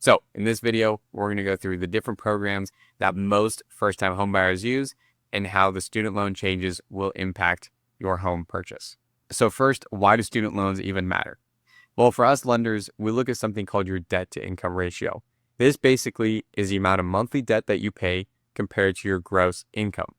So in this video, we're going to go through the different programs that most first-time homebuyers use and how the student loan changes will impact your home purchase. So first, why do student loans even matter? Well, for us lenders, we look at something called your debt to income ratio. This basically is the amount of monthly debt that you pay compared to your gross income.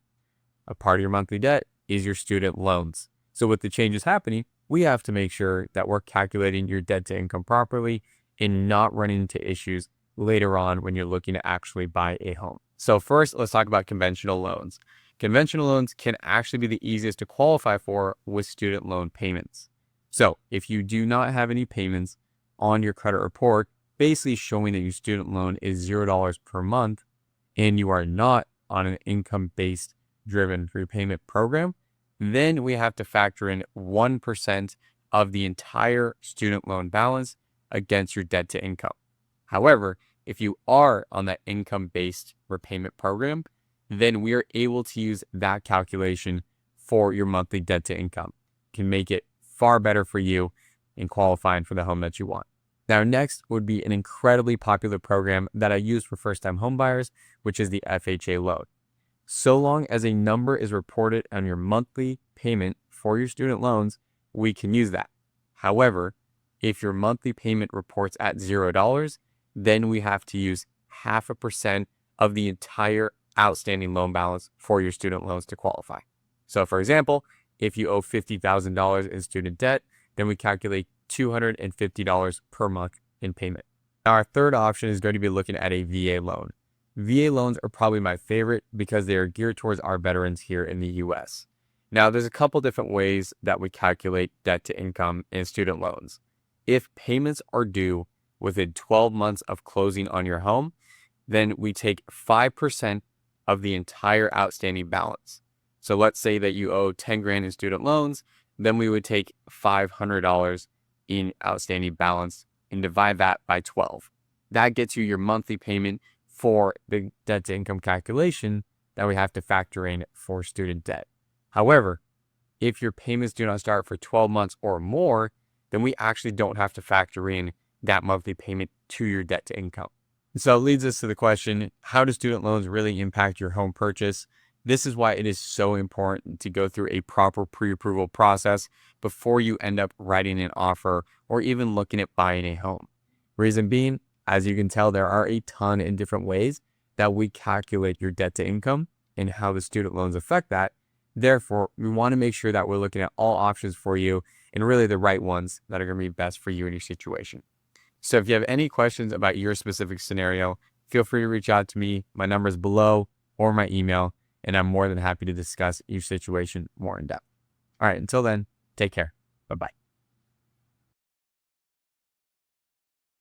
A part of your monthly debt is your student loans. So with the changes happening, we have to make sure that we're calculating your debt to income properly and not running into issues later on when you're looking to actually buy a home. So first, let's talk about conventional loans. Conventional loans can actually be the easiest to qualify for with student loan payments. So if you do not have any payments on your credit report, basically showing that your student loan is $0 per month and you are not on an income-based driven repayment program, then we have to factor in 1% of the entire student loan balance against your debt to income. However, if you are on that income-based repayment program, then we are able to use that calculation for your monthly debt to income. It can make it far better for you in qualifying for the home that you want. Now, next would be an incredibly popular program that I use for first-time homebuyers, which is the FHA loan. So long as a number is reported on your monthly payment for your student loans, we can use that. However, if your monthly payment reports at $0, then we have to use 0.5% of the entire outstanding loan balance for your student loans to qualify. So for example, if you owe $50,000 in student debt, then we calculate $250 per month in payment. Now, our third option is going to be looking at a VA loan. VA loans are probably my favorite because they are geared towards our veterans here in the US. Now, there's a couple different ways that we calculate debt to income in student loans. If payments are due within 12 months of closing on your home, then we take 5% of the entire outstanding balance. So let's say that you owe 10 grand in student loans, then we would take $500 in outstanding balance and divide that by 12. That gets you your monthly payment for the debt to income calculation that we have to factor in for student debt. However, if your payments do not start for 12 months or more, then we actually don't have to factor in that monthly payment to your debt to income. And so it leads us to the question, how do student loans really impact your home purchase? This is why it is so important to go through a proper pre-approval process before you end up writing an offer or even looking at buying a home. Reason being, as you can tell, there are a ton in different ways that we calculate your debt to income and how the student loans affect that. Therefore, we want to make sure that we're looking at all options for you and really the right ones that are going to be best for you and your situation. So if you have any questions about your specific scenario, feel free to reach out to me. My number is below or my email, and I'm more than happy to discuss each situation more in depth. All right, until then, take care. Bye-bye.